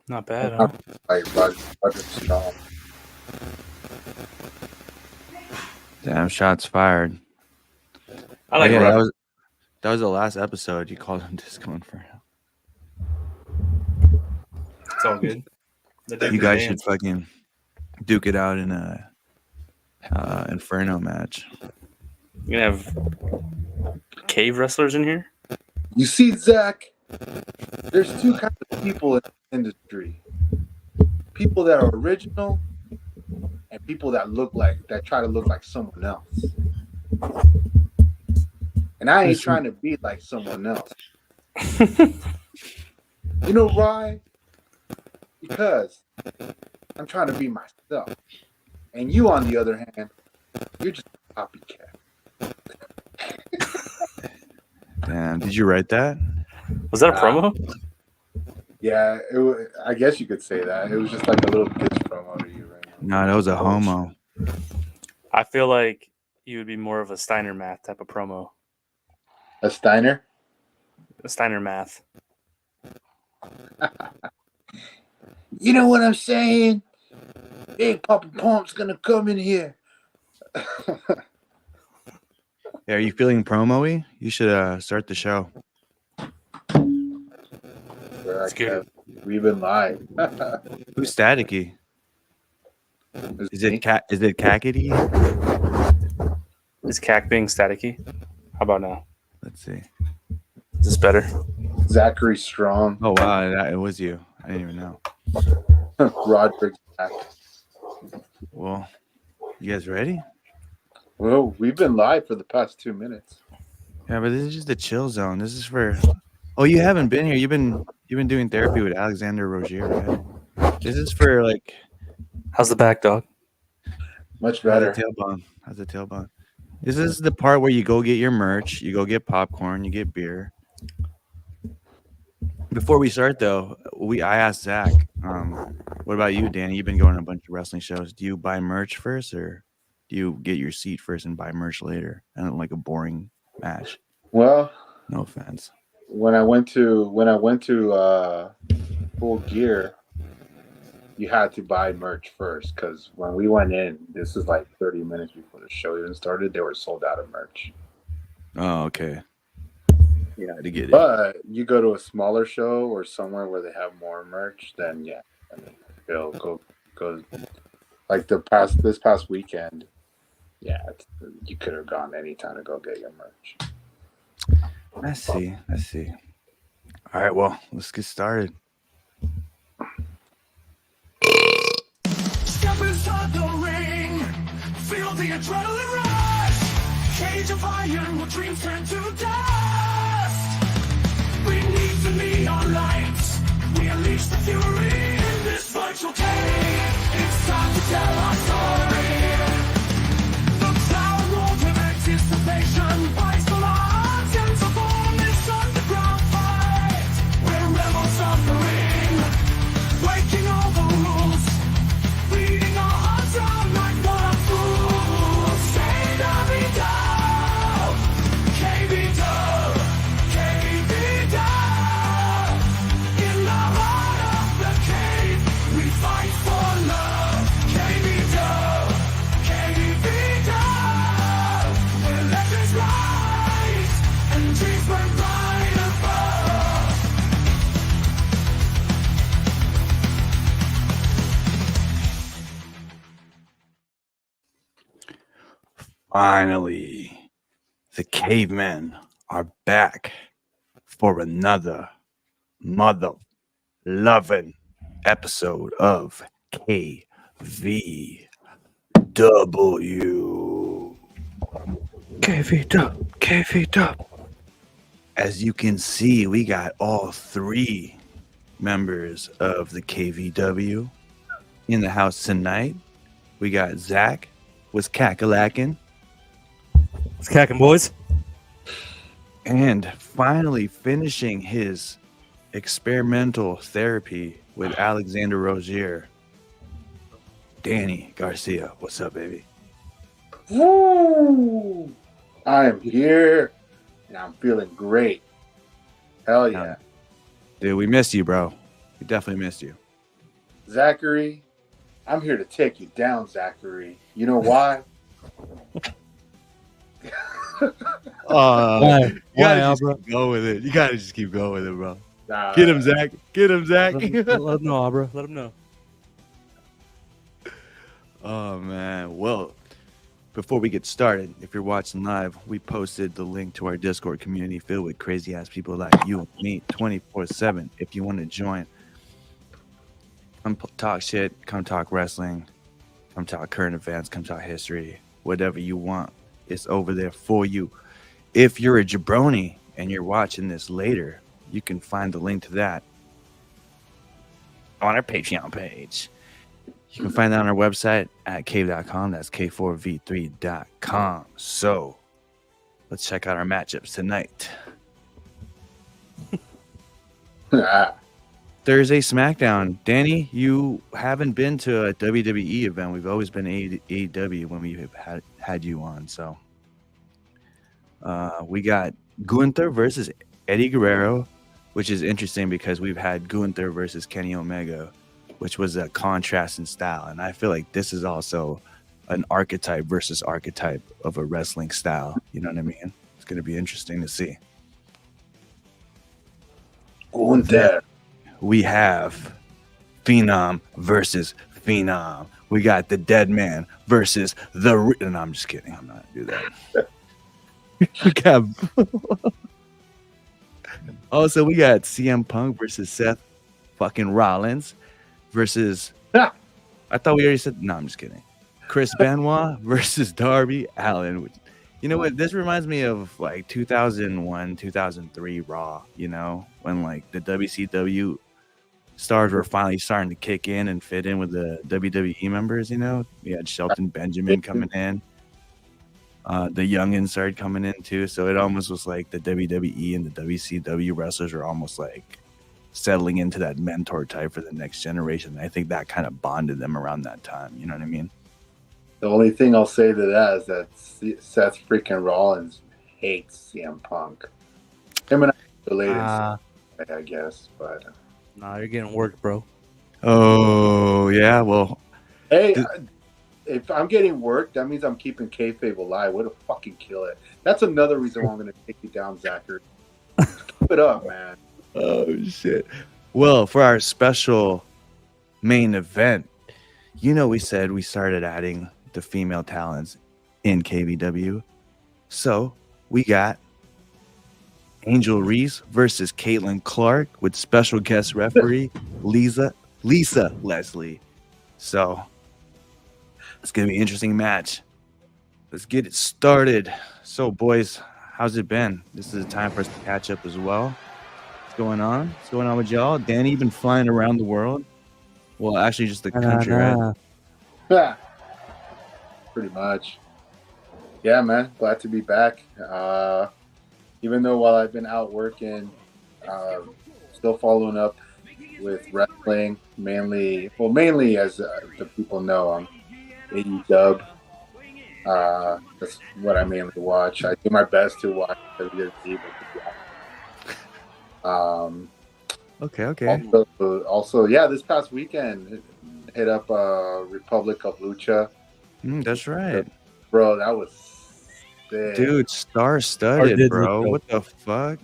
Not bad, huh? Not like Roger Strong. Damn, shots fired. I like yeah, Roger. that was the last episode. You called him Disco Inferno. It's all good. You guys should fucking duke it out in a Inferno match. You gonna have cave wrestlers in here? You see, Zach, there's two kinds of people in the industry. People that are original and people that try to look like someone else. And I ain't trying to be like someone else. You know why? Because I'm trying to be myself. And you, on the other hand, you're just a copycat. Damn, did you write that? Was that a promo? Yeah, I guess you could say that. It was just like a little pitch promo to you right now. No, that was a homo. I feel like you would be more of a Steiner math type of promo. A Steiner? A Steiner math. You know what I'm saying? Big Papa Pump's gonna come in here. Yeah, are you feeling promo-y? You should start the show. Let's get it. We've been live. Who's staticky? Is it Cackety? Is Cack being staticky? How about now? Let's see. Is this better? Zachary Strong. Oh wow, it was you. I didn't even know. Roderick. Well, you guys ready? Well, we've been live for the past 2 minutes. Yeah, but this is just the chill zone. This is for. Oh, you haven't been here. You've been doing therapy with Alexander Rogier, right? This is for like. How's the back, dog? Much better. How's the tailbone? This is the part where you go get your merch, you go get popcorn, you get beer. Before we start, though, I asked Zach, what about you, Danny? You've been going to a bunch of wrestling shows. Do you buy merch first, or do you get your seat first and buy merch later? I don't like a boring match. Well, no offense. When I went to Full Gear, you had to buy merch first, because when we went in, this is like 30 minutes before the show even started, they were sold out of merch. Oh, okay. Yeah, to get it. But you go to a smaller show or somewhere where they have more merch, then yeah, I mean, they'll go like this past weekend. Yeah, you could have gone anytime to go get your merch. I see. All right, well, let's get started. Step inside the ring, feel the adrenaline rush. Cage of iron, will dreams turn to dust. Beneath the neon lights, we unleash the fury in this virtual cage. It's time to tell our story. The cloud rolls with anticipation, fights for lives and to form this underground fight. We're rebel suffering, breaking all the rules. Beating our hearts out like what fools. Say that we down. KVW, KVW. In the heart of the cave, we fight for love. KVW, KVW. Where legends rise and dreams burn bright above. Finally, the cavemen are back for another mother-loving episode of KVW. KVW. As you can see, we got all three members of the KVW in the house tonight. We got Zach was cackalacking. It's Cackin' boys. And finally finishing his experimental therapy with Alexander Rogier. Danny Garcia, what's up, baby? Woo! I am here, and I'm feeling great. Hell yeah. Dude, we missed you, bro. We definitely missed you. Zachary, I'm here to take you down, Zachary. You know why? Why, Why, just Abra? keep going with it. You gotta just keep going with it, bro. Nah, Get him, Zach. Get him, Zach. Let him know, Abra. Let him know. Oh man. Well, before we get started, if you're watching live, we posted the link to our Discord community filled with crazy ass people like you and me 24/7. If you want to join, come talk shit, come talk wrestling, come talk current events, come talk history, whatever you want. It's over there for you. If you're a jabroni and you're watching this later, you can find the link to that on our Patreon page. You can find that on our website at cave.com. That's k4v3.com. So let's check out our matchups tonight. Thursday SmackDown. Danny, you haven't been to a WWE event. We've always been AEW when we've had you on. So we got Gunther versus Eddie Guerrero, which is interesting because we've had Gunther versus Kenny Omega, which was a contrast in style. And I feel like this is also an archetype versus archetype of a wrestling style. You know what I mean? It's going to be interesting to see. Gunther. We have Phenom versus Phenom. We got the Dead Man versus the... No, I'm just kidding. I'm not going to do that. We got... Also, we got CM Punk versus Seth fucking Rollins versus... I thought we already said... No, I'm just kidding. Chris Benoit versus Darby Allin. Which, you know what? This reminds me of like 2001, 2003 Raw, you know? When like the WCW stars were finally starting to kick in and fit in with the WWE members, you know? We had Shelton Benjamin coming in. The youngins started coming in too, so it almost was like the WWE and the WCW wrestlers are almost like settling into that mentor type for the next generation. I think that kind of bonded them around that time. You know what I mean? The only thing I'll say to that is that Seth freaking Rollins hates CM Punk. Him and I are related, I guess, but Nah, you're getting worked, bro. Oh yeah, well, hey. If I'm getting worked, that means I'm keeping kayfabe alive. Way to fucking kill it. That's another reason why I'm going to take you down, Zachary. Keep it up, man. oh shit. Well, for our special main event, you know, we said we started adding the female talents in KVW. So we got Angel Reese versus Caitlin Clark with special guest referee Lisa Leslie. So it's going to be an interesting match. Let's get it started. So, boys, how's it been? This is a time for us to catch up as well. What's going on? What's going on with y'all? Danny, you've been flying around the world? Well, actually, just the country, right? Yeah, pretty much. Yeah, man. Glad to be back. Even though while I've been out working, still following up with wrestling, mainly as the people know, AEW. That's what I mainly watch. I do my best to watch WWE. Okay. Also, yeah, this past weekend hit up Republic of Lucha. That's right, bro. That was sick. Dude. Star-studded, bro. What the fuck?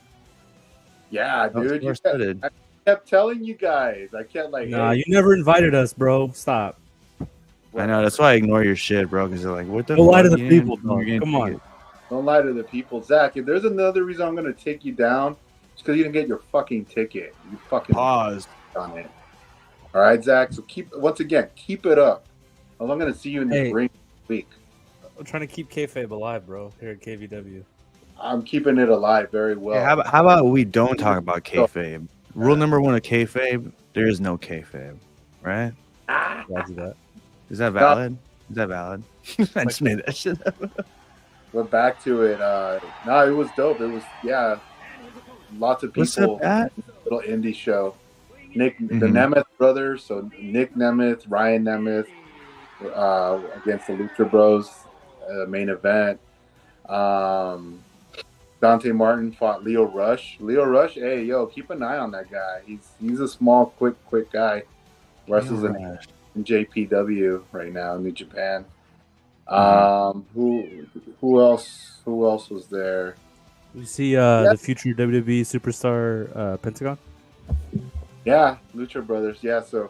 Yeah, dude. Star-studded. I kept telling you guys. I kept like, Nah, hey, you never invited us, bro. Stop. I know, that's why I ignore your shit, bro, because they're like, what the Don't lie to fuck? the You people, didn't- dog. you're gonna Come take on. it. don't lie to the people, Zach. If there's another reason I'm gonna take you down, it's because you didn't get your fucking ticket. You fucking Pause. on it. All right, Zach. So keep it up. I'm gonna see you in the Hey. ring this week. I'm trying to keep kayfabe alive, bro, here at KVW. I'm keeping it alive very well. Yeah, how about we don't talk about kayfabe? Rule number one of kayfabe: there is no kayfabe, right? Roger that. Is that valid? Is that valid? I just made that shit up. We're back to it. No, it was dope. It was lots of What's people. up, Pat? Little indie show. The Mhm. Nemeth brothers. So Nick Nemeth, Ryan Nemeth, against the Lucha Bros. Main event. Dante Martin fought Leo Rush. Leo Rush, hey yo, keep an eye on that guy. He's a small, quick guy. wrestles Gosh. in JPW right now, New Japan. Mhm. Who else? Who else was there? You see Yeah. the future WWE superstar Pentagon? Yeah, Lucha Brothers. Yeah, so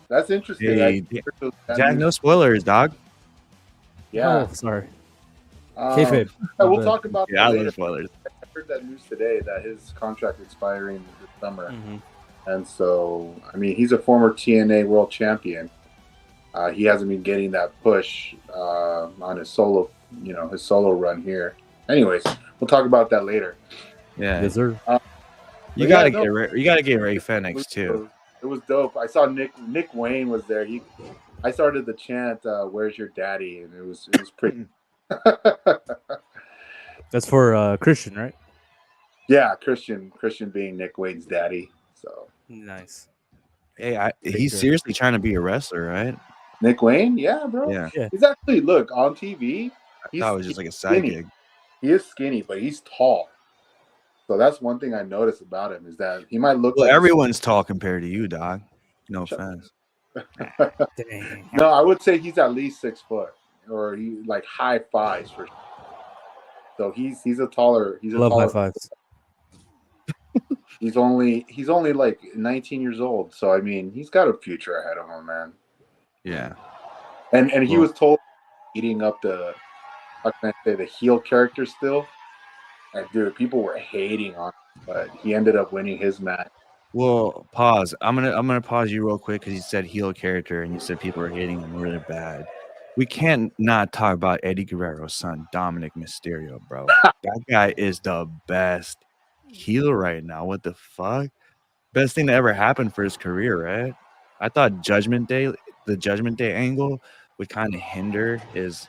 that's interesting. Hey, That Jack, news- no spoilers, dog. yeah. Oh, sorry. Um, Kayfabe. yeah, My we'll bad. talk about Yeah, I that love later. spoilers. I heard that news today that his contract expiring this summer, Mhm. and so I mean he's a former TNA World Champion. He hasn't been getting that push on his solo, his solo run here. Anyways, we'll talk about that later. Yeah, Yes, sir. you But gotta yeah, no, you gotta get Ray Fenix too. It was dope. I saw Nick Wayne was there. I started the chant, "Where's your daddy?" and it was pretty. That's for Christian, right? Yeah, Christian being Nick Wayne's daddy. So Nice. Hey, he's sure. seriously trying to be a wrestler, right? Nick Wayne, yeah, bro. Yeah, Yeah. He's actually look on TV. I thought it was just like a side skinny. gig. He is skinny, but he's tall. So that's one thing I noticed about him is that he might look Well, like everyone's tall compared to you, dog. No offense. Dang. No, I would say he's at least 6 foot, or he like high fives for. So he's a taller. He's a Love high taller. fives. He's only like 19 years old. So I mean, he's got a future ahead of him, man. Yeah. And he Well- was told eating up the, how can I say, the heel character still. And dude, people were hating on him, but he ended up winning his match. Well, pause. I'm gonna pause you real quick because you said heel character and you said people are hating him really bad. We can't not talk about Eddie Guerrero's son, Dominic Mysterio, bro. That guy is the best heel right now. What the fuck? Best thing that ever happened for his career, right? I thought the Judgment Day angle would kind of hinder his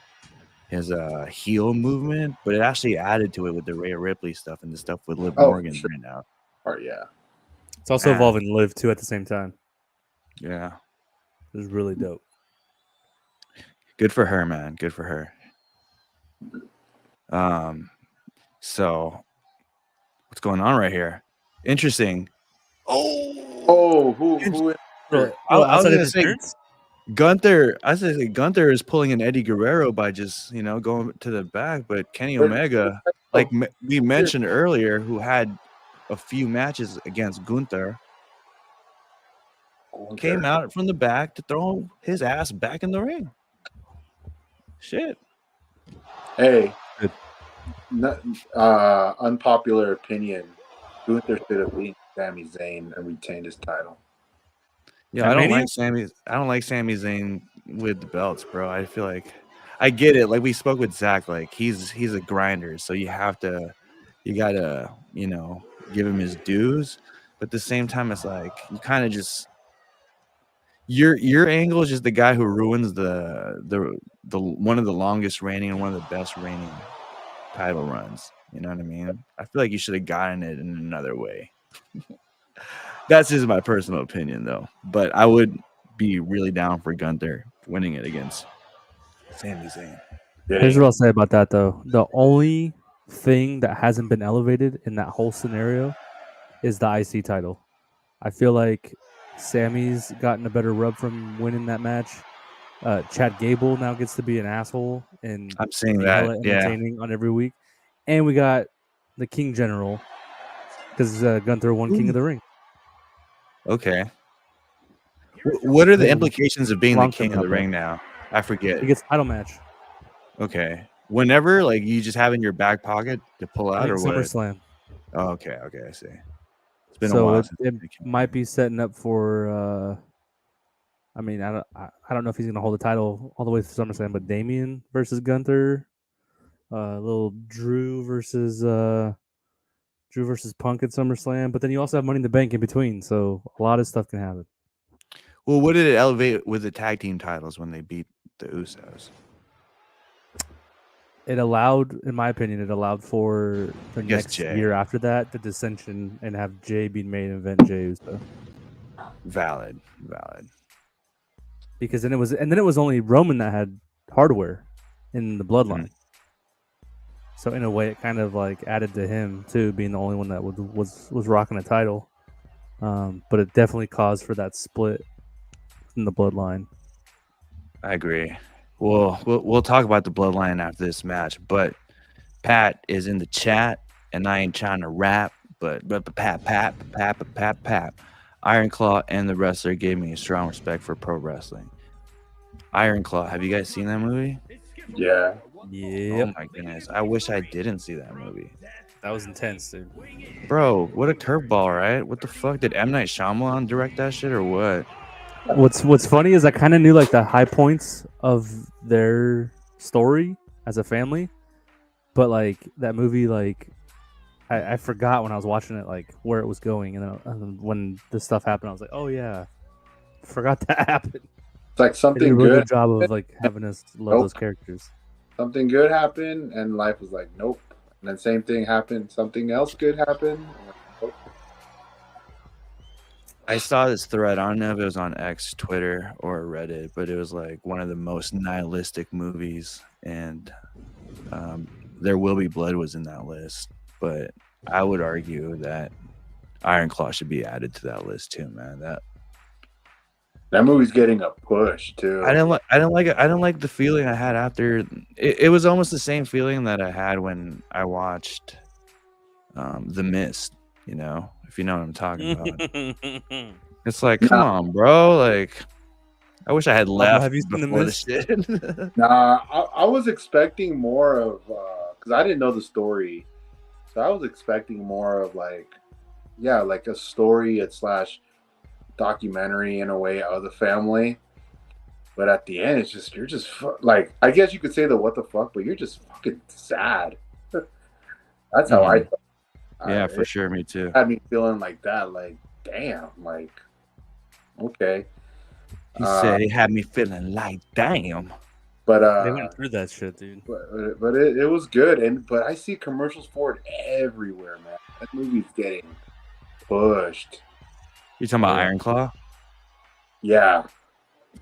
heel movement, but it actually added to it with the Rhea Ripley stuff and the stuff with Liv Oh, Morgan sure. right now. Or yeah. It's also Man. evolving Live too at the same time. Yeah. It was really dope. Good for her, man. Good for her. So what's going on right here? Interesting. Oh, who? Bro, I was outside of gonna his say appearance? Gunther is pulling an Eddie Guerrero by just going to the back, but Kenny Omega, like we mentioned earlier, who had a few matches against Gunther, came out from the back to throw his ass back in the ring. Shit. Hey, Good. Unpopular opinion. Gunther should have beaten Sami Zayn and retained his title. Yeah, I don't like Sami Zayn with the belts, bro. I feel like I get it. Like we spoke with Zach, like he's a grinder, so you gotta give him his dues. But at the same time, it's like you kind of just your angle is just the guy who ruins the one of the longest reigning and one of the best reigning title runs. You know what I mean? I feel like you should have gotten it in another way. That's just my personal opinion, though. But I would be really down for Gunther winning it against Sami Zayn. Here's what I'll say about that, though. The only thing that hasn't been elevated in that whole scenario is the IC title. I feel like Sammy's gotten a better rub from winning that match. Chad Gable now gets to be an asshole and I'm seeing be that. hella Yeah. entertaining on every week. And we got the King General because Gunther won King of the Ring. Okay. What are the Long- implications of being the long-term king of the outlook. ring now? I forget. He gets title match. Okay. Whenever, like, you just have in your back pocket to pull I out, think or what? SummerSlam. Oh, okay. I see. It's been a So while. it might be setting up for. I mean, I don't know if he's going to hold the title all the way through SummerSlam, but Damian versus Gunther, little Drew versus Punk at SummerSlam. But then you also have Money in the Bank in between, so a lot of stuff can happen. Well, what did it elevate with the tag team titles when they beat the Usos? It allowed, in my opinion, for the Yes, next Jay. year after that the dissension and have Jay be main event Jey Uso. Valid. Because then it was only Roman that had hardware in the bloodline. So in a way, it kind of like added to him too, being the only one that was rocking a title. But it definitely caused for that split than the Bloodline. I agree. We'll talk about the Bloodline after this match, but Pat is in the chat, and I ain't trying to rap, but Pat. Iron Claw and the wrestler gave me a strong respect for pro wrestling. Iron Claw, have you guys seen that movie? Yeah. Yeah, Oh my goodness, I wish I didn't see that movie. that was intense, dude. Bro, what a curveball, right? What the fuck? Did M. Night Shyamalan direct that shit or what? What's funny is I kind of knew like the high points of their story as a family, but like that movie, like I forgot when I was watching it, like where it was going, and then when this stuff happened, I was like, oh yeah, forgot that happened. It's like They did a something really good. good job of like having us love Nope. those characters. Something good happened, and life was like, nope. And then same thing happened. Something else good happened. Nope. I saw this thread. I don't know if it was on X, Twitter, or Reddit, but it was like one of the most nihilistic movies, and There Will Be Blood was in that list. But I would argue that Iron Claw should be added to that list too, man. That movie's getting a push too. I don't like the feeling I had after. It was almost the same feeling that I had when I watched The Mist. You know, if you know what I'm talking about. It's like, come on, bro. Like, I wish I had left. have you seen The before Mist? shit. Nah, I was expecting more of because I didn't know the story, so I was expecting more of like a story / documentary in a way of the family. But at the end, it's just you're just like, I guess you could say the what the fuck, but you're just fucking sad. That's how I felt. Yeah, for sure. Me too. Had me feeling like that, like damn, like okay. He said it had me feeling like damn. But They went through that shit, dude. but it was good, but I see commercials for it everywhere, man. That movie's getting pushed. You talking about Iron Claw? Yeah,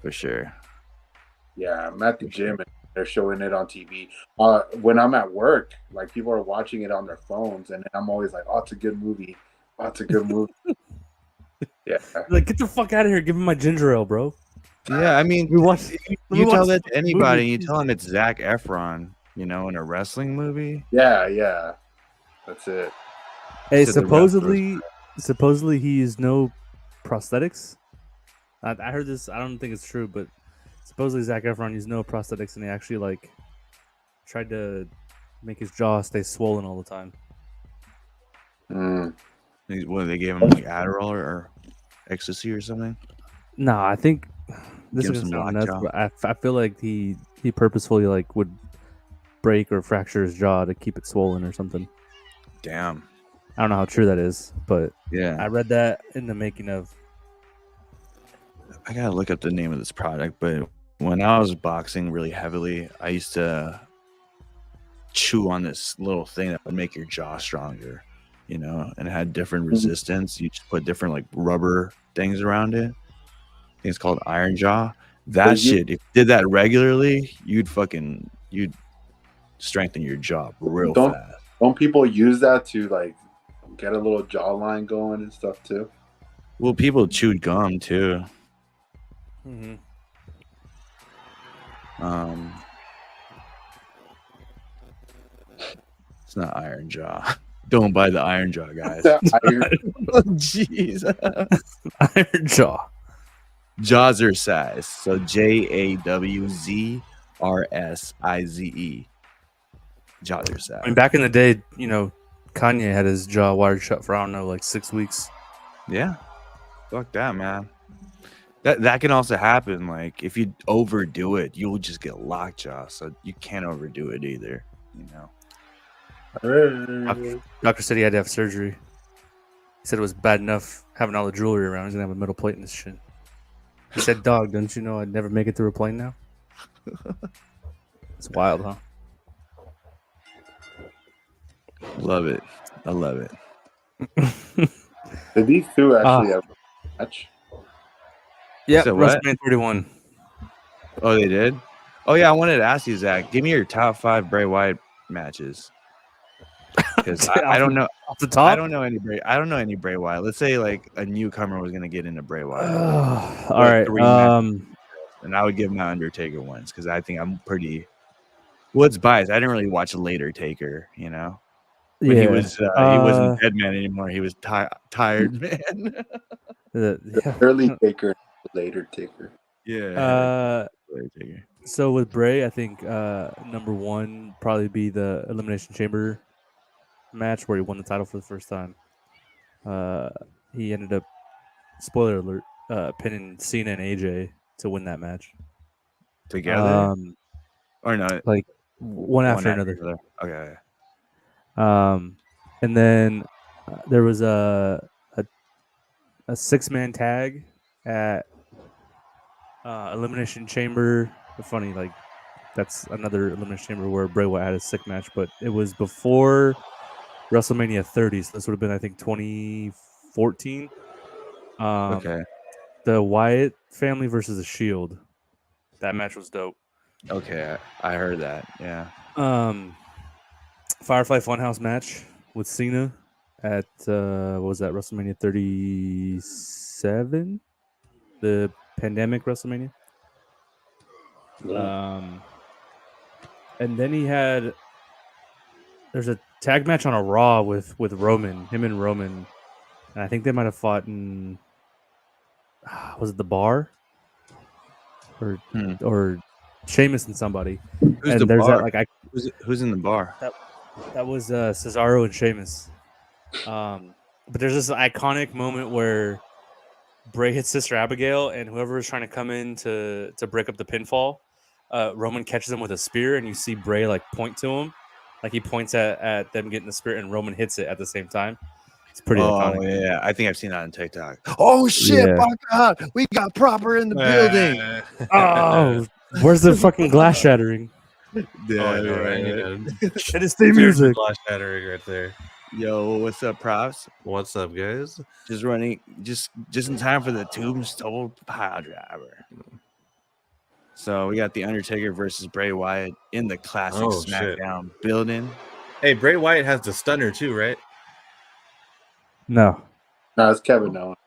For sure. yeah. I'm at the gym and they're showing it on TV. When I'm at work, like people are watching it on their phones, and I'm always like, "Oh, it's a good movie. Oh, it's a good movie." Yeah, Like, get the fuck out of here! Give me my ginger ale, bro. Yeah, I mean, We watched. you tell that to anybody, movie. you tell them it's Zac Efron, you know, in a wrestling movie. yeah. That's it. Hey, to the supposedly he used no prosthetics. I heard this. I don't think it's true, but supposedly Zac Efron used no prosthetics, and he actually like tried to make his jaw stay swollen all the time. What, they gave him like Adderall or ecstasy or something? No, I think this Give is him some gonna sound nuts, lockjaw. but I feel like he purposefully like would break or fracture his jaw to keep it swollen or something. Damn. I don't know how true that is, but Yeah. I read that in the making of. I gotta look up the name of this product, but when I was boxing really heavily, I used to chew on this little thing that would make your jaw stronger, you know, and it had different resistance. You just put different like rubber things around it. I think it's called Iron Jaw. That shit, if you did that regularly, you'd strengthen your jaw real fast. Don't people use that to like get a little jawline going and stuff too? Well, people chewed gum too. Mm-hmm. It's not Iron Jaw. Don't buy the Iron Jaw, guys. Jeez. Iron Jaw. Jawzrsize. So Jawzrsize. Jawzrsize. I mean, back in the day, you know, Kanye had his jaw wired shut for I don't know, like 6 weeks. Yeah. Fuck that, man. That can also happen. Like if you overdo it, you'll just get lockjaw. So you can't overdo it either. You know. Doctor said he had to have surgery. He said it was bad enough having all the jewelry around. He's gonna have a metal plate in this shit. He said, "Dog, don't you know I'd never make it through a plane now?" It's wild, huh? Love it. I love it. Did these two actually have a match? Yeah, So what? WrestleMania 31. Oh, they did? Oh, yeah. I wanted to ask you, Zach. Give me your top 5 Bray Wyatt matches. because I don't know. Off the top. I don't know any Bray Wyatt. Let's say like a newcomer was gonna get into Bray Wyatt. All right. And I would give my Undertaker ones because I think I'm pretty. Well, it's biased. I didn't really watch a later Taker, you know. When he wasn't dead man anymore. He was tired man. The early Taker, later Taker. Yeah. Later Taker. So with Bray, I think number one probably be the Elimination Chamber match where he won the title for the first time. He ended up, spoiler alert, pinning Cena and AJ to win that match Together? Or not? Like one after another. Okay. And then there was a 6-man tag at Elimination Chamber. Funny, like that's another Elimination Chamber where Bray Wyatt had a sick match, but it was before WrestleMania 30, so this would have been, I think, 2014. Okay. The Wyatt family versus the Shield. That match was dope. Okay, I heard that. Yeah. Firefly Funhouse match with Cena at what was that, WrestleMania 37, the pandemic WrestleMania. Yeah. And then there's a tag match on a Raw with Roman, him and Roman, and I think they might have fought in was it the Bar or Sheamus and somebody. Who's and the there's Bar? That, like Who's in the Bar? That was Cesaro and Sheamus. But there's this iconic moment where Bray hits Sister Abigail, and whoever is trying to come in to break up the pinfall, Roman catches him with a spear, and you see Bray like point to him, like he points at them getting the spear, and Roman hits it at the same time. It's pretty iconic. Oh yeah, I think I've seen that on TikTok. Oh shit! Yeah. My God, we got proper in the building. Oh, where's the fucking glass shattering? Yeah, I know, right? It is theme music. Glass shattering right there. Yo, what's up, props? What's up, guys? Just running, just in time for the Tombstone Pile Driver. So we got the Undertaker versus Bray Wyatt in the classic SmackDown building. Hey, Bray Wyatt has the stunner too, right? No, it's Kevin Owens.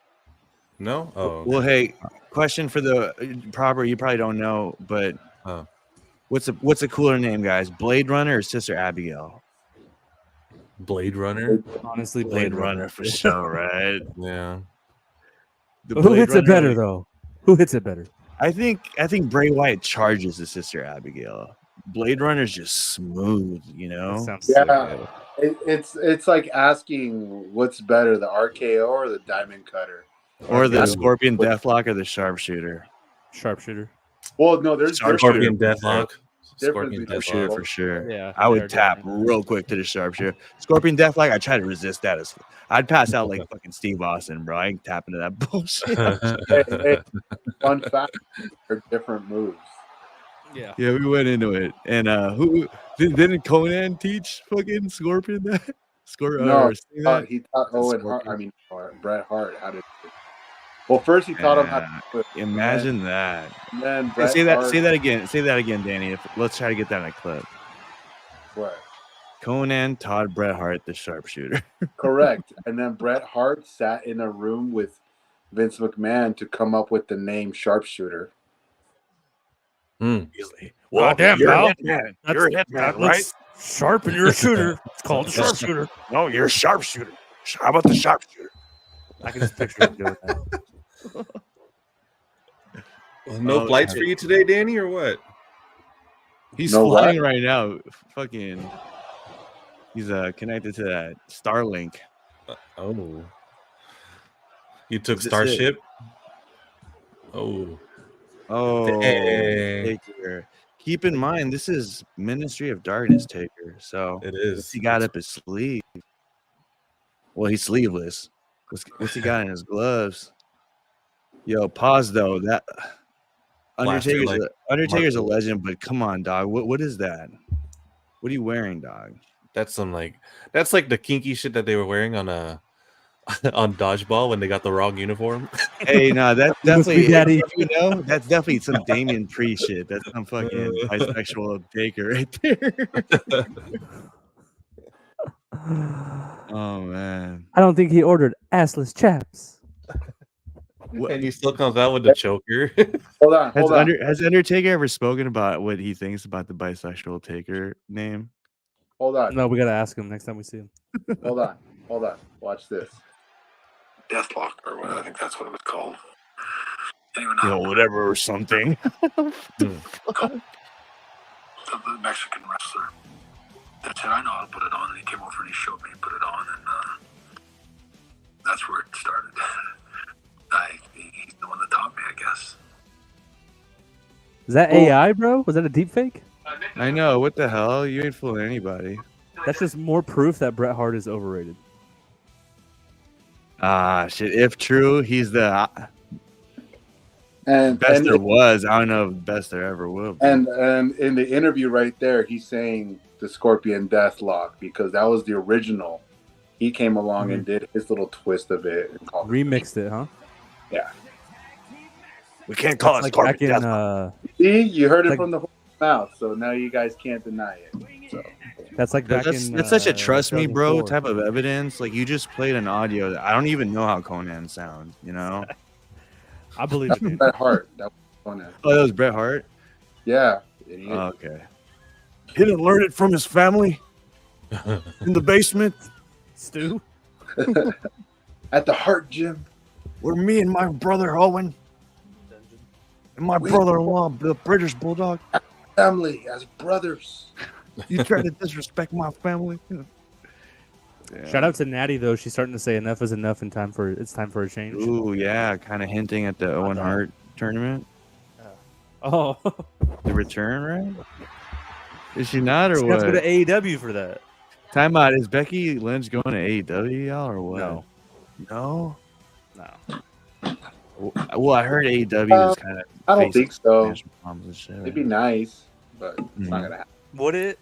No? Oh, okay. Well, hey, question for the proper. You probably don't know, but what's a cooler name, guys? Blade Runner or Sister Abigail? Blade Runner. honestly, Blade Runner for sure, right? Yeah. Who hits it better though? Who hits it better? I think Bray Wyatt charges the Sister Abigail. Blade Runner's just smooth, you know. That sounds Yeah. sick. It's like asking what's better, the RKO or the Diamond Cutter, Or the Scorpion Deathlock or the Sharpshooter. Sharpshooter. Well, no, there's Scorpion different- Deathlock. difference Scorpion between Sharpshooter Deathlock. for sure. Yeah, I would they're tap different. real quick to the Sharpshooter. Scorpion Deathlock, I try to resist that. I'd pass out like fucking Steve Austin, bro. I ain't tap into that bullshit. Hey, fun fact, they're different moves. Yeah. Yeah, we went into it. And who didn't Conan teach fucking Scorpion that? No, Sting that? he taught Owen Hart. I mean, Bret Hart how to. Well, first he taught him how to. Flip, Imagine that. And then Hey, Bret say that Hart, again. Say that again, Danny. Let's try to get that in a clip. What? Conan taught Bret Hart the Sharpshooter. Correct. And then Bret Hart sat in a room with Vince McMahon to come up with the name Sharpshooter. Easily. Well, damn, you're pal. a hitman. You're a hitman, right? Sharp and you're a shooter. It's called a sharpshooter. No, you're a sharpshooter. How about the sharpshooter? I can just picture him doing that. No flights for you today, Danny, or what? He's No flying right now. Fucking. He's connected to that Starlink. Oh. You took Is this Starship? Oh. Oh, Dang. Taker. Keep in mind, this is Ministry of Darkness, Taker. So It what's is. he got up his sleeve? Well, he's sleeveless. What's he got in his gloves? Yo, pause though. That Blaster, Undertaker's a Marvel. legend, but come on, dog. What is that? What are you wearing, dog? That's that's like the kinky shit that they were wearing on on dodgeball when they got the wrong uniform. Hey, no, that's You must be definitely daddy. you know, that's definitely some Damien Priest shit. That's some fucking bisexual Taker right there. Oh man. I don't think he ordered assless chaps. And he still comes out with the choker. Hold on, hold on. Has Undertaker ever spoken about what he thinks about the bisexual Taker name? Hold on. No, we gotta ask him next time we see him. Hold on. Hold on. Watch this. Deathlock, or what I think that's what it was called. Anyone You know know, whatever or something. the Mexican wrestler that said, I know how to put it on. And he came over and he showed me, put it on, and that's where it started. He's the one that taught me, I guess. Is that AI, bro? Was that a deep fake? I know. What the hell? You ain't fooling anybody. That's just more proof that Bret Hart is overrated. Ah, shit. If true, he's the And best there was. I don't know if best there ever will be. And in the interview right there, he's saying the Scorpion Deathlock because that was the original. He came along and did his little twist of it and called Remixed it, huh? Yeah. We can't call it Like back Scorpion in Deathlock. See, you heard it Like- from the horse's mouth, so now you guys can't deny it. So that's like back That's, in. that's such a trust me, bro 2004. type of evidence. Like you just played an audio that I don't even know how Conan sounds. You know? I believe that's you. dude. Bret Hart. That was Conan. Oh, that was Bret Hart. Yeah. Idiot. Oh, okay. He didn't learn it from his family in the basement, Stu. At the Hart Gym. where me and my brother Owen and my brother-in-law, the British Bulldog. Family as brothers. You try to disrespect my family. Shout out to Natty though. She's starting to say enough is enough and it's time for a change. Ooh, yeah, kind of hinting at the Owen Hart tournament. Oh, The return, right? Is she not, or she has to what? go to AEW for that. Time out. Is Becky Lynch going to AEW, y'all, or what? No. No? No. Well, I heard AEW is kind of. I don't think so. financial problems and shit, It'd be nice, but it's not Mhm. gonna happen. Would it?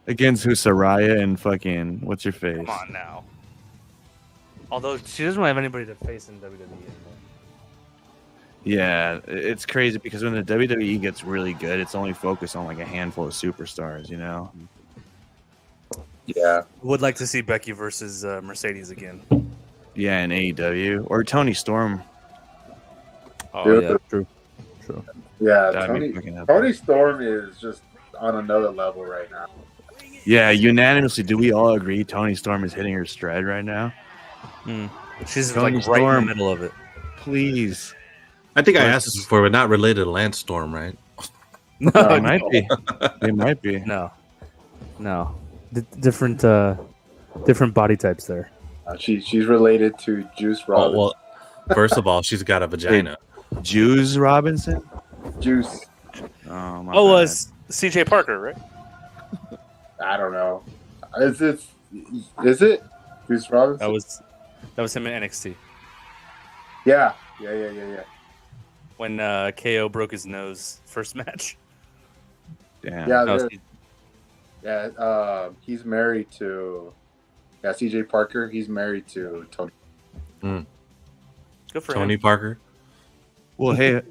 Against who? Saraya and fucking what's your face? Come on now. Although she doesn't have anybody to face in WWE anymore. Yeah, it's crazy because when the WWE gets really good, it's only focused on like a handful of superstars, you know? Yeah. Would like to see Becky versus Mercedes again. Yeah, in AEW or Tony Storm. Oh Dude. yeah, true. True. Yeah. That'd be fucking epic. Tony Storm is just on another level right now. Yeah, unanimously, do we all agree Tony Storm is hitting her stride right now? She's Tony like right in the Storm. middle of it. Please. I think I asked this before, but not related to Lance Storm, right? No, It might be. It might be. no. Different body types there. She's related to Juice Oh, Robinson. well, first of all, she's got a vagina. Jews Robinson? Juice. Oh, my Oh, bad. was CJ Parker, right? I don't know. Is it Juice Robinson? That was him in NXT Yeah. when KO broke his nose first match. Damn. Yeah. That was- He's married to. Yeah, CJ Parker. He's married to Tony. Good for Tony him. Parker. Well, hey,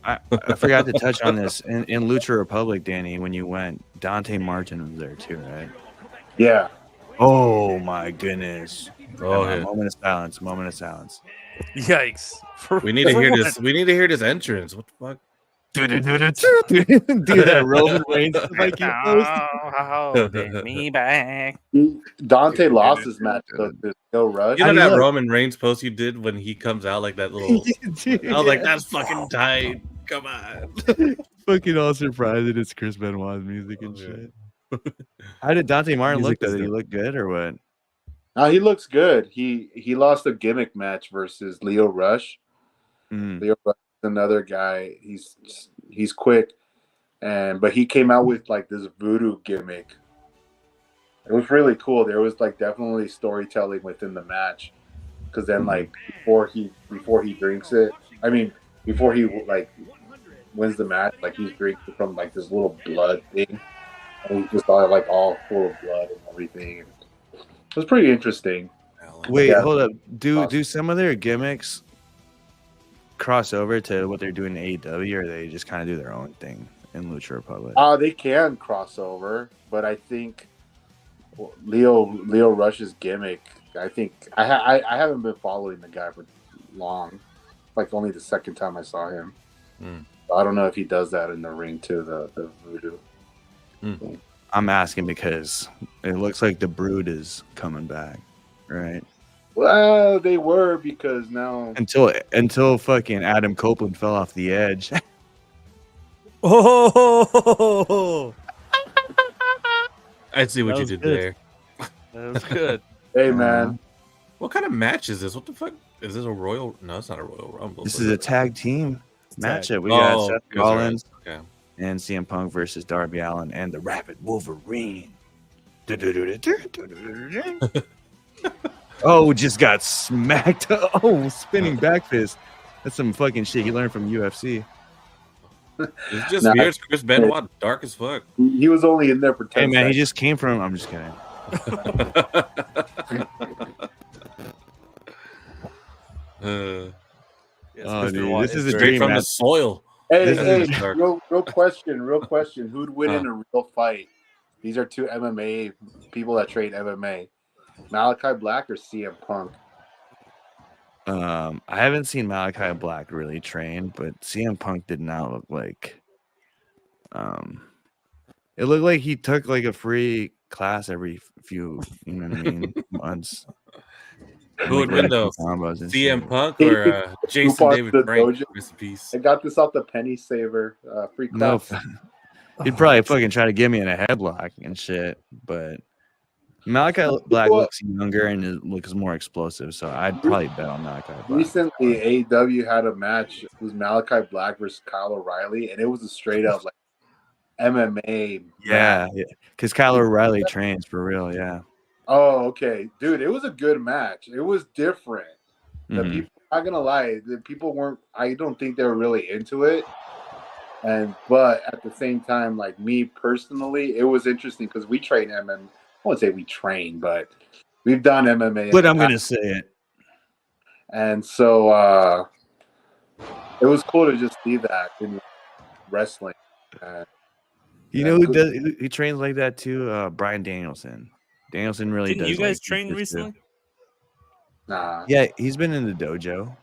I forgot to touch on this. In Lucha Republic, Danny, when you went, Dante Martin was there too, right? Yeah. Oh, my goodness. Oh, Come on, yeah. moment of silence. Moment of silence. Yikes! We need to hear this. We need to hear this entrance. What the fuck? Do that Roman Reigns like you post. Holding me back. Dante lost his match to Bill Rush. You know I mean, that look. Roman Reigns post you did when he comes out like that little. I was like, that's fucking tight. Come on. fucking all surprised that it's Chris Benoit's music and Oh, yeah. shit. How did Dante Martin Music look? is Did he dope. look good or what? No, he looks good. He lost a gimmick match versus Leo Rush. Mm. Leo Rush is another guy. He's quick, but he came out with like this voodoo gimmick. It was really cool. There was like definitely storytelling within the match, because then like before he drinks it, I mean before he like wins the match, like he's drinking from like this little blood thing, and he just all full of blood and everything. It was pretty interesting. Wait, Yeah. hold up. Do Awesome. some of their gimmicks cross over to what they're doing in AEW, or they just kind of do their own thing in Lucha Republic? They can cross over, but I think Leo Rush's gimmick. I think I haven't been following the guy for long. Like only the second time I saw him. Mm. I don't know if he does that in the ring too. The voodoo. I'm asking because it looks like the Brood is coming back, right? Well, they were because now Until fucking Adam Copeland fell off the edge. Oh, I see what That you was did good. there. that was good. hey man, What kind of match is this? What the fuck? Is this a Royal? No, it's not a Royal Rumble. This is a tag team matchup. We Oh, got Seth that's right. Rollins Okay. and CM Punk versus Darby Allin and the Rapid Wolverine. Oh, just got smacked. Oh, spinning back fist. That's some fucking shit he learned from UFC. It's just Nah. weird. Chris Benoit, dark as fuck. he was only in there for 10 Hey man, he seconds. just came from. I'm just kidding. Yes, Oh, Chris dude, Benoit this is a very- Straight dream from the match. soil. Hey, This hey, is dark. real question. Who'd win in a real fight? These are two MMA people that train MMA. Malachi Black or CM Punk? I haven't seen Malachi Black really train, but CM Punk did not look like. It looked like he took like a free class every few, you know what I mean, months. Who would win though? Combos and CM shit. Punk or Jason Who David bought the Frank? dojo? Rest in peace. I got this off the Penny Saver free No, class. he'd probably fucking try to get me in a headlock and shit. But Malachi Black What? looks younger and looks more explosive, so I'd probably bet on Malachi Black. Recently, AEW had a match. It was Malachi Black versus Kyle O'Reilly, and it was a straight up like MMA. Yeah, match. because Kyle O'Reilly trains for real. Yeah. Oh, okay, dude. It was a good match. It was different. The Mhm. people, not gonna lie, the people weren't. I don't think they were really into it. But at the same time, like me personally, it was interesting because we train MMA. I won't say we train, but we've done MMA. in But the I'm gonna past. say it. And so it was cool to just see that in wrestling. You know who does? He trains like that too. Brian Danielson. Danielson really Didn't does. you guys like train jujitsu. recently? Nah, Yeah, he's been in the dojo.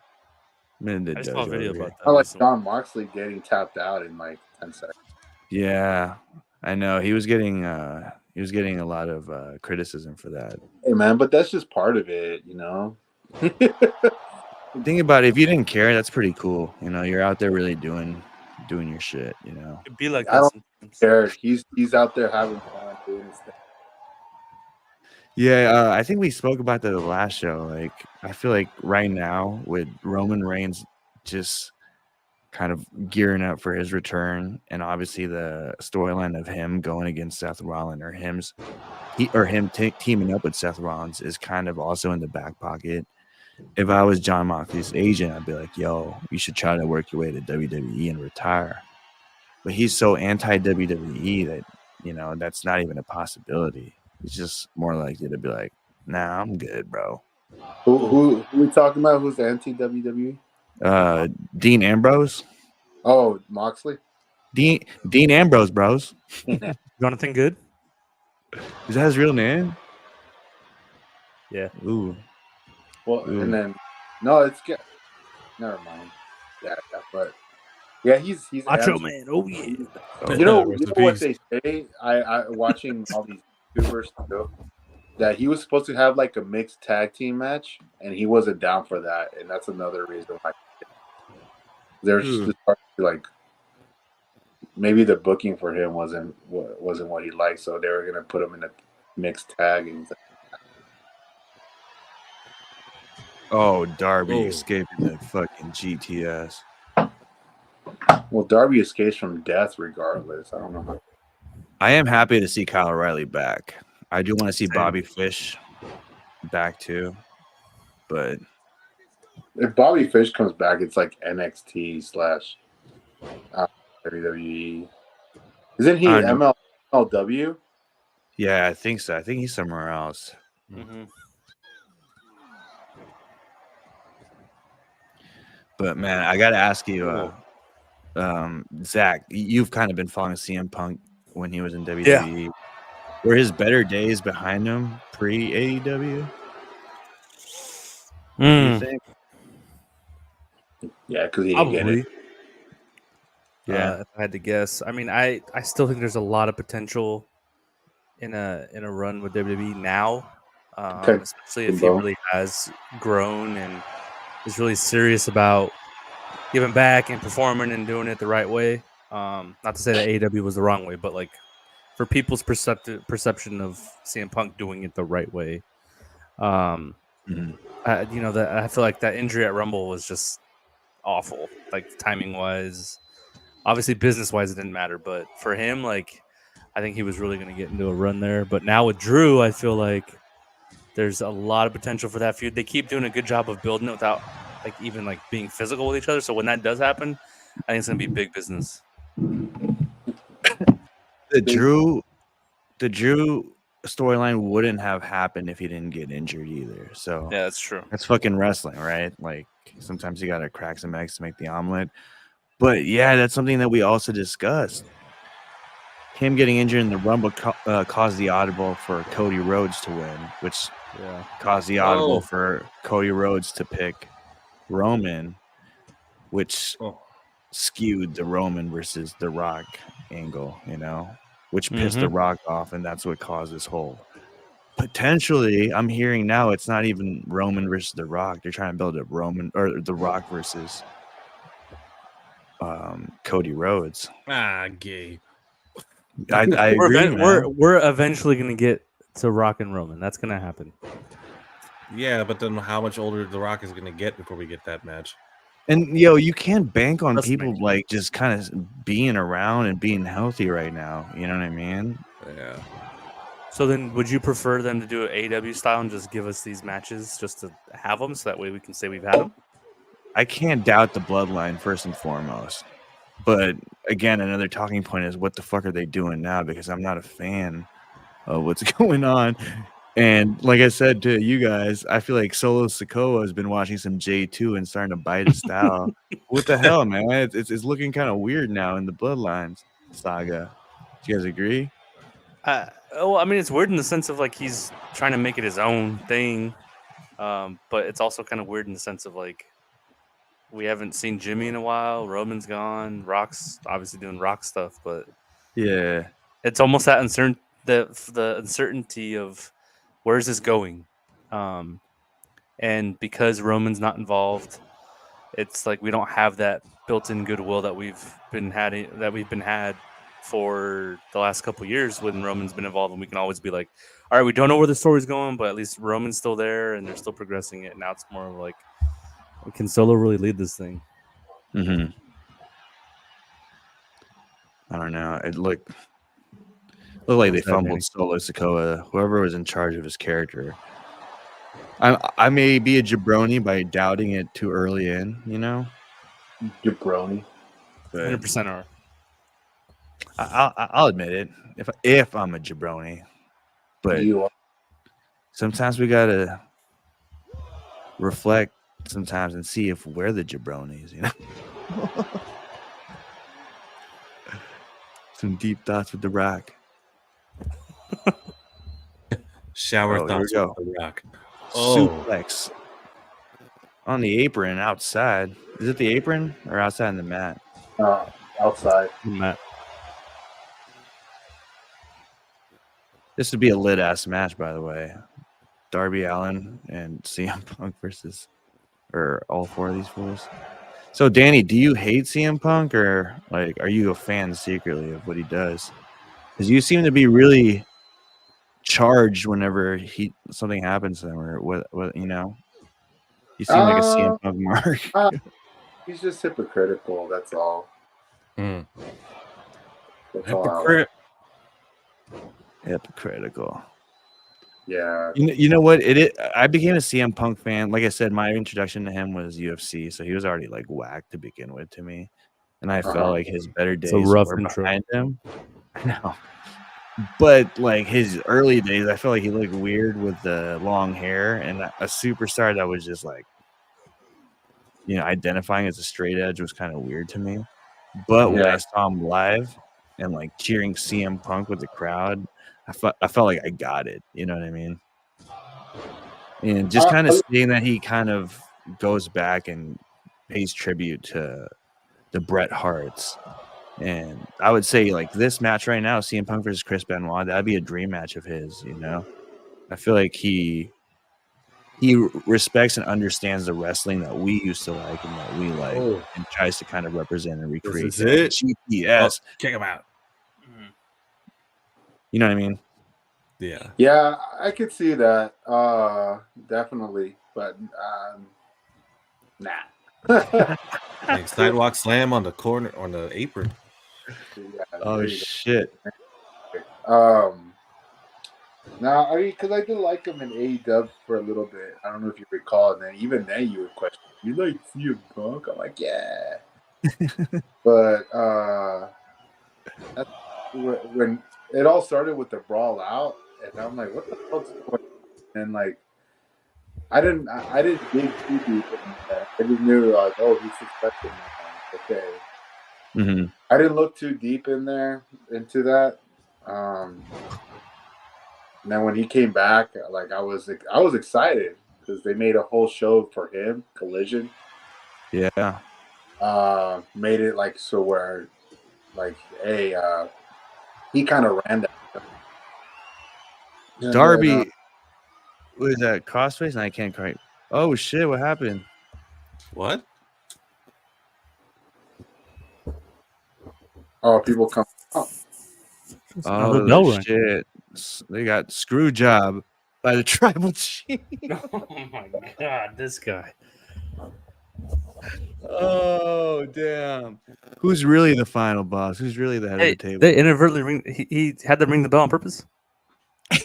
Been in the I dojo. just saw a video yeah. about that. I like recently. John Moxley getting tapped out in like 10 seconds. Yeah, I know he was getting a lot of criticism for that. Hey man, but that's just part of it, you know. Think about it. If you didn't care, that's pretty cool. You know, you're out there really doing your shit. You know. It'd be like I that don't sometimes. care. He's out there having fun doing his thing. Yeah, I think we spoke about that the last show. Like, I feel like right now with Roman Reigns just kind of gearing up for his return, and obviously the storyline of him going against Seth Rollins or him teaming up with Seth Rollins is kind of also in the back pocket. If I was John Moxley's agent, I'd be like, "Yo, you should try to work your way to WWE and retire." But he's so anti WWE that that's not even a possibility. He's just more likely to be like, "Nah, I'm good, bro." Who we talking about? Who's anti WWE? Dean Ambrose. Oh, Moxley. Dean Ambrose, bros. Jonathan Good? Is that his real name? Yeah. Ooh. Well, Ooh. and then no, it's good. Never mind. Yeah, but yeah, he's Macho anti- Man. Oh yeah. You know, Rest in what peace. they say. I watching all these YouTubers too, that he was supposed to have like a mixed tag team match, and he wasn't down for that, and that's another reason why. There's just like maybe the booking for him wasn't what he liked, so they were gonna put him in a mixed tag. And Oh, Darby Oh. escaping the fucking GTS. well, Darby escapes from death regardless. I don't know how. I am happy to see Kyle O'Reilly back. I do want to see Same. Bobby Fish back too, but If Bobby Fish comes back, it's like NXT / WWE. Isn't he I don't MLW? yeah, I think so. I think he's somewhere else. Mm-hmm. But man, I got to ask you, Zach, you've kind of been following CM Punk when he was in WWE. Were his better days behind him pre AEW? Do you Mm, think? Yeah, because he didn't get probably. it. Yeah. If I had to guess, I mean, I still think there's a lot of potential in a run with WWE now, Okay. especially if he really has grown and is really serious about giving back and performing and doing it the right way. Not to say that AEW was the wrong way, but like for people's perception of CM Punk doing it the right way. Um, Mhm. that I feel like that injury at Rumble was just awful, like timing wise. Obviously, business wise, it didn't matter, but for him, like I think he was really going to get into a run there. But now with Drew, I feel like there's a lot of potential for that feud. They keep doing a good job of building it without like even like being physical with each other. So when that does happen, I think it's gonna be big business. The Drew storyline wouldn't have happened if he didn't get injured either. So Yeah, that's true. that's fucking wrestling, right? Like sometimes you gotta crack some eggs to make the omelet. But yeah, that's something that we also discussed. Him getting injured in the Rumble caused the audible for Cody Rhodes to win, which Yeah. caused the audible for Cody Rhodes to pick Roman, which skewed the Roman versus The Rock angle, which pissed The Rock off, and that's what caused this whole. Potentially, I'm hearing now it's not even Roman versus The Rock. They're trying to build a Roman or The Rock versus Cody Rhodes. Gay. I agree, man. We're eventually gonna get to Rock and Roman. That's gonna happen. Yeah, but then how much older The Rock is going to get before we get that match? And you can't bank on That's people amazing. like just kind of being around and being healthy right now. You know what I mean? Yeah. So then, would you prefer them to do it AEW style and just give us these matches just to have them, so that way we can say we've had them? I can't doubt the bloodline first and foremost. But again, another talking point is what the fuck are they doing now? Because I'm not a fan of what's going on. And like I said to you guys, I feel like Solo Sikoa has been watching some J2 and starting to bite his style. What the hell, man? It's looking kind of weird now in the Bloodlines saga. Do you guys agree? Well, I mean, it's weird in the sense of like he's trying to make it his own thing, but it's also kind of weird in the sense of like we haven't seen Jimmy in a while. Roman's gone. Rock's obviously doing Rock stuff, but Yeah. it's almost that the uncertainty of where's this going, and because Roman's not involved, it's like we don't have that built-in goodwill that we've been had for the last couple of years when Roman's been involved, and we can always be like, all right, we don't know where the story's going, but at least Roman's still there and they're still progressing it. Now it's more of like, can Solo really lead this thing? Mm-hmm. I don't know. It looked like they fumbled Solo Sikoa, whoever was in charge of his character. I may be a jabroni by doubting it too early in, Jabroni. 100% are. I'll admit it if I'm a jabroni, but sometimes we gotta reflect sometimes and see if we're the jabronis, Some deep thoughts with The Rock. Shower thoughts with The Rock. Suplex on the apron outside. Is it the apron or outside on the mat? Outside. Matt. This would be a lit ass match, by the way. Darby Allin and CM Punk versus, or all four of these fools. So, Danny, do you hate CM Punk, or like, are you a fan secretly of what he does? Because you seem to be really charged whenever something happens to him, or what you seem like a CM Punk mark. He's just hypocritical. That's all. Hypocritical. Yeah. You know what? I became a CM Punk fan. Like I said, my introduction to him was UFC, so he was already like whack to begin with to me, and I felt like his better days were behind him. I know, but like his early days, I felt like he looked weird with the long hair, and a superstar that was just like, identifying as a straight edge was kind of weird to me. But when I saw him live and like cheering CM Punk with the crowd, I felt like I got it. You know what I mean? And just kind of seeing that he kind of goes back and pays tribute to the Bret Harts. And I would say like this match right now, CM Punk versus Chris Benoit, that'd be a dream match of his, you know? I feel like he respects and understands the wrestling that we used to like and that we like, and tries to kind of represent and recreate This is that. GPS. Kick him out. You know what I mean? Yeah. Yeah, I could see that. Definitely. But nah. Like sidewalk slam on the corner on the apron. Yeah, Oh shit. Now, I mean, because I did like him in AEW for a little bit. I don't know if you recall, and then even then you would question, "You like CM Punk?" I'm like, "Yeah," but that's when it all started with the brawl out, and I'm like, "What the fuck's going on?" And like, I didn't dig too deep in that. I just knew like, oh, he's suspected now. Okay. Mm-hmm. I didn't look too deep into that. And then when he came back, like I was excited because they made a whole show for him, Collision. Yeah. Made it like so where, like, hey, he kind of ran that. Darby, what is that? Crossface? And I can't quite. Oh shit! What happened? What? Oh, people come. Oh shit! They got screw job by the tribal chief. Oh my god, this guy. Oh damn! Who's really the final boss? Who's really the head of the table? They inadvertently ring. He had them ring the bell on purpose.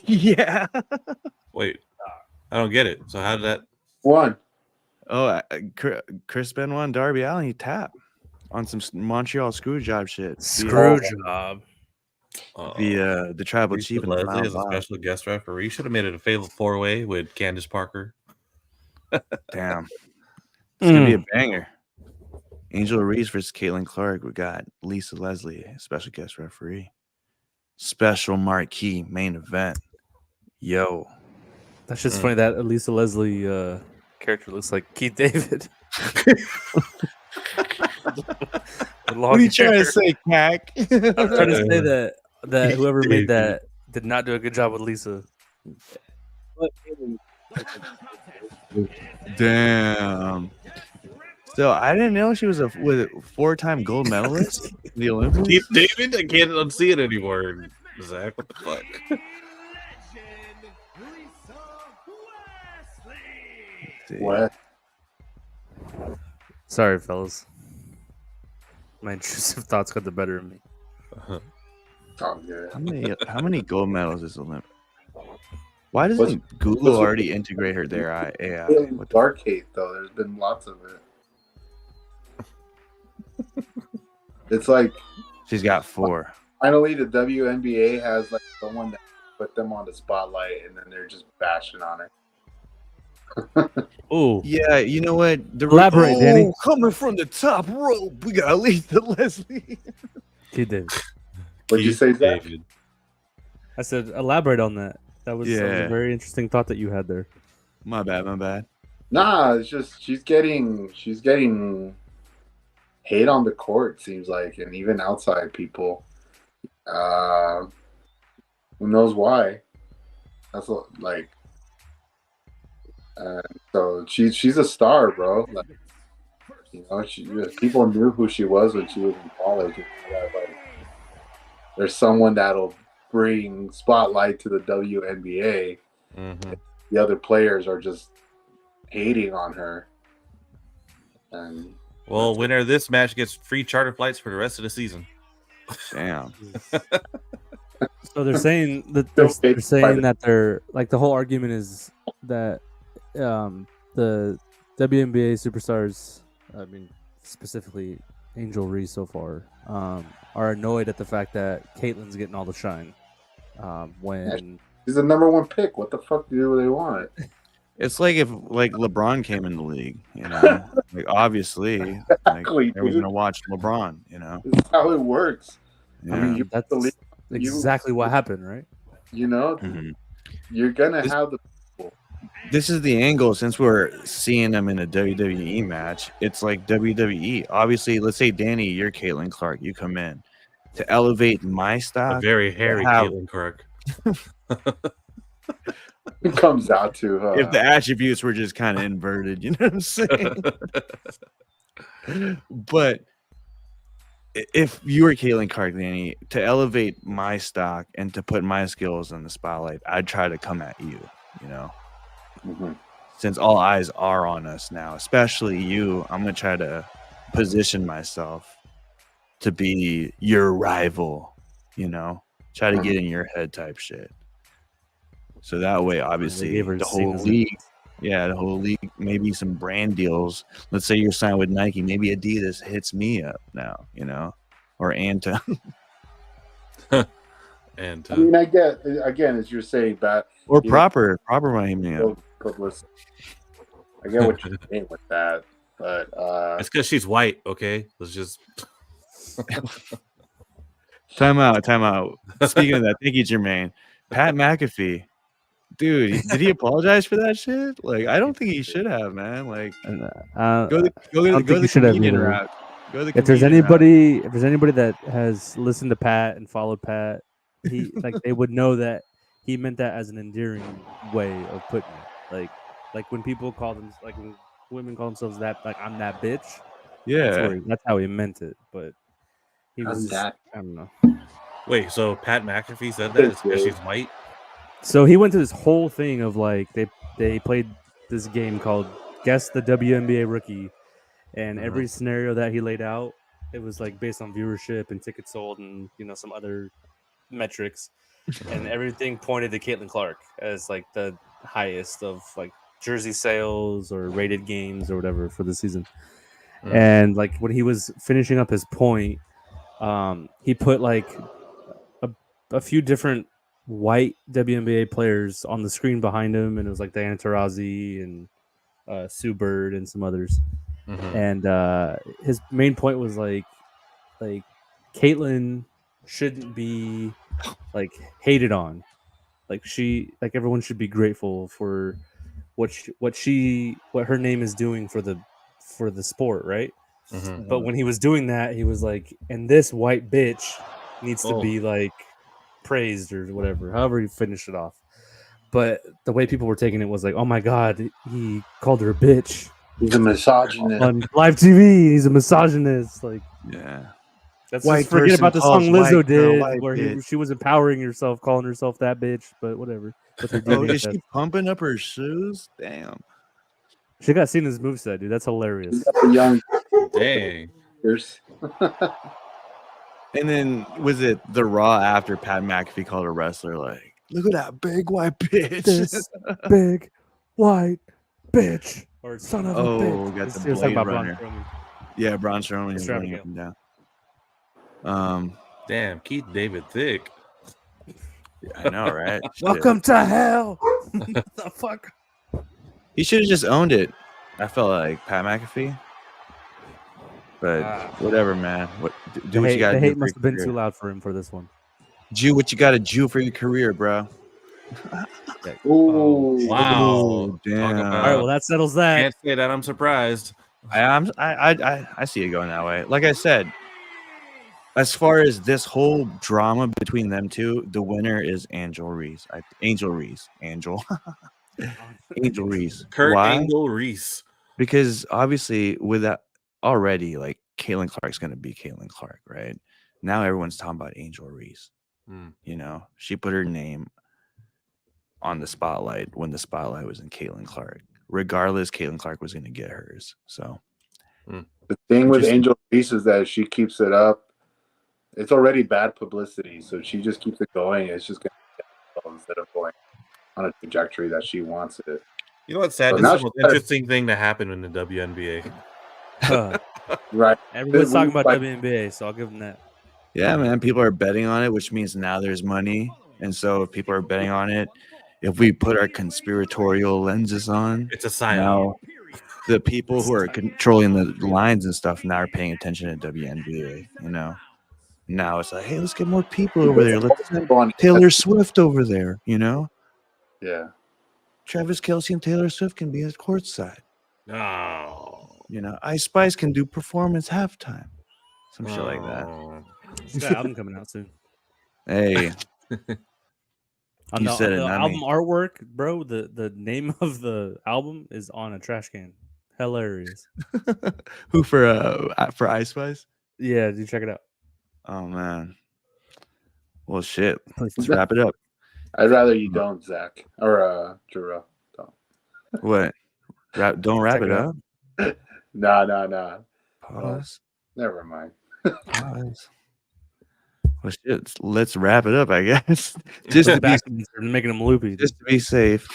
Yeah. Wait, I don't get it. So how did that? One. Oh, Chris Benoit and Darby Allin, he tapped on some Montreal screw job shit. Screw job. The tribal Reese chief with and the Leslie final as a boss. special guest referee. Should have made it a fatal 4-way with Candace Parker. Damn. It's going to be a banger. Angel Reese versus Caitlin Clark. We got Lisa Leslie, special guest referee. Special marquee main event. Yo. That's just funny that Lisa Leslie character looks like Keith David. What are you trying to say, Cack? I'm trying to say that whoever made that did not do a good job with Lisa. Damn. So I didn't know she was a 4-time gold medalist in the Olympics. Keith David, I can't unsee it anymore. Zach, what the fuck? What? Sorry, fellas. My intrusive thoughts got the better of me. Oh, good. How many gold medals is Olympic? Why doesn't Google already integrate their AI? With Dark Hate, though, there's been lots of it. It's like she's got 4. Finally, the WNBA has like someone that put them on the spotlight, and then they're just bashing on it. Oh yeah, you know what? Elaborate, Danny. Coming from the top rope, we got Lisa Leslie. Keith David. What'd you say, Zach? I said elaborate on that. That was a very interesting thought that you had there. My bad. Nah, it's just she's getting hate on the court, seems like, and even outside people. Who knows why? That's like, so she's a star, bro. Like, you know, people knew who she was when she was in college. Like, there's someone that'll bring spotlight to the WNBA. Mm-hmm. The other players are just hating on her. And well, winner of this match gets free charter flights for the rest of the season. Damn. So they're saying that they're like, the whole argument is that the WNBA superstars, I mean specifically Angel Reese so far, are annoyed at the fact that Caitlin's getting all the shine. When she's the #1 pick, what the fuck do they want? It's like if LeBron came in the league, you know, like obviously Exactly, everyone's gonna watch LeBron, you know. That's how it works. Yeah. I mean, that's exactly what happened, right? You know, Mhm. you're gonna This- have the This is the angle since we're seeing them in a WWE match. It's like WWE. Obviously, let's say Danny, you're Caitlin Clark. You come in to elevate my A stock. very hairy have- Caitlin Clark. it comes out to If the attributes were just kind of inverted, you know what I'm saying? But if you were Caitlin Clark, Danny, to elevate my stock and to put my skills in the spotlight, I'd try to come at you, you know. Mhm. Since all eyes are on us now, especially you, I'm gonna try to position myself to be your rival, you know, try to get in your head type shit. So that way, obviously, gave her the whole Cena's league, the whole league, maybe some brand deals. Let's say you're signed with Nike, maybe Adidas hits me up now, you know, or Anta. And I mean, I get again, as you're saying, but Or you proper might me up. publicity. I get what you're saying with that, but it's because she's white. Okay, let's just. Time out. Speaking of that, thank you, Jermaine. Pat McAfee, dude, did he apologize for that shit? Like, I don't think he should have, man. Like, I go don't think the you should have comedian either. route. Go the If there's comedian route. anybody that has listened to Pat and followed Pat, he like they would know that he meant that as an endearing way of putting it. Like when people call them, like when women call themselves that, like I'm that bitch. Yeah, That's how he meant it. But he I'm was that. I don't know. Wait, so Pat McAfee said that it's because she's white? So he went to this whole thing of like they played this game called Guess the WNBA Rookie, and every scenario that he laid out, it was like based on viewership and tickets sold and some other metrics, and everything pointed to Caitlin Clark as like the highest of like jersey sales or rated games or whatever for the season. And like when he was finishing up his point, he put like a few different white WNBA players on the screen behind him, and it was like Diana Taurasi and Sue Bird and some others. And his main point was like Caitlyn shouldn't be like hated on. Like everyone should be grateful for what her name is doing for the sport, right? But when he was doing that, he was like, and this white bitch needs to be like praised or whatever, however he finished it off. But the way people were taking it was like, oh my god, he called her a bitch He's a misogynist. on live TV. He's a misogynist. Like, yeah. let's White just forget person about the calls song Lizzo white girl did, white where bitch. she was empowering herself, calling herself that bitch. But whatever. With her Oh, DNA is she test. pumping up her shoes? Damn. She got seen in his moveset, dude. That's hilarious. He's got the young Dang. years. And then was it the Raw after Pat McAfee called a wrestler like, look at that big white bitch? This big white bitch or son of a Oh, bitch. got the He was talking Blade about Braun Runner. Strowman. Yeah, Braun Strowman is Strap running again. up and down. Damn, Keith David Thick. I know, right? Welcome to hell. The fuck. He should have just owned it. I felt like Pat McAfee. But whatever, man. Do what you got to The do. hate for must your have been career. too loud for him for this one. Jew what you got to do for your career, bro. Ooh, Wow. Damn. Talk All right, about- well that settles that. Can't say that. I'm surprised. I see it going that way. Like I said, as far as this whole drama between them two, the winner is Angel Reese. Angel Reese. Kurt Why? Angle Reese. Because obviously, with that already, like Caitlin Clark's going to be Caitlin Clark, right? Now everyone's talking about Angel Reese. You know, she put her name on the spotlight when the spotlight was in Caitlin Clark. Regardless, Caitlin Clark was going to get hers. So the thing with Angel Reese is that if she keeps it up, it's already bad publicity. So if she just keeps it going, it's just going to instead of going on a trajectory that she wants it. You know what's sad? So This now is the most interesting thing that happened in the WNBA. Right. Everyone's talking about Like- WNBA, so I'll give them that. yeah, man, people are betting on it, which means now there's money. And so if people are betting on it, if we put our conspiratorial lenses on, It's a sign. now the people who are controlling the lines and stuff now are paying attention to WNBA, you know. Now it's like, hey, let's get more people over there. Let's send Go on- Taylor Swift over there. You know, Yeah. Travis Kelce and Taylor Swift can be at courtside. No. You know, Ice Spice can do performance halftime. Some shit like that. Oh. She's got an album coming out soon. Hey, On You the, said on it, the not album me. artwork, bro, the name of the album is on a trash can. Hilarious. who for Ice Spice? Yeah, dude, check it out. Oh man. Well, shit. Please. Let's wrap it up. I'd rather you don't, Zach. Or Jarrell. Don't. What? Don't wrap Check it it out. up. Nah. Pause. Never mind. Pause. Well, shit. Let's wrap it up, I guess. Just to be Backwards and making them loopy. just to be safe.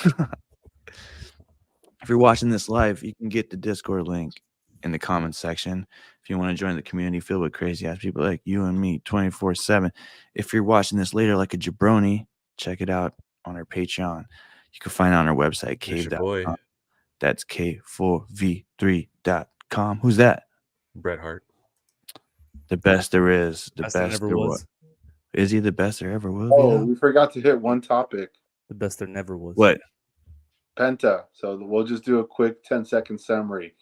If you're watching this live, you can get the Discord link in the comments section. If you want to join the community filled with crazy ass people like you and me 24/7. If you're watching this later like a jabroni, check it out on our Patreon. You can find it on our website, There's your boy, KVW.com. That's K4V3.com. Who's that? Bret Hart. The best there is. The Best best, there ever there was. was. Is he the best there ever will Oh, be? we forgot to hit one topic. The best there never was. What? Penta. So we'll just do a quick 10-second summary.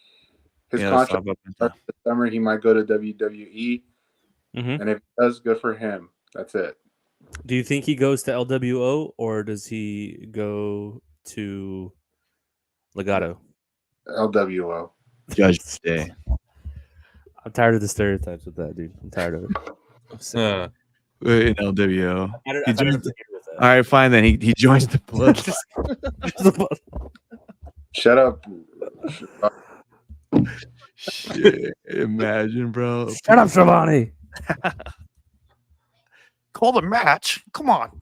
His Yeah, let's contract talk about starts this summer. He might go to WWE. Mhm. And if he does, good for him. That's it. Do you think he goes to LWO or does he go to Legato? LWO. Judgment Day. I'm tired of the stereotypes with that, dude. I'm tired of it. I'm sick. In LWO. I He don't joins have the- to hear with that. All right, fine then. He joins the blood. Shut up. Shit, imagine, bro. Shut up, Giovanni. Call the match. Come on.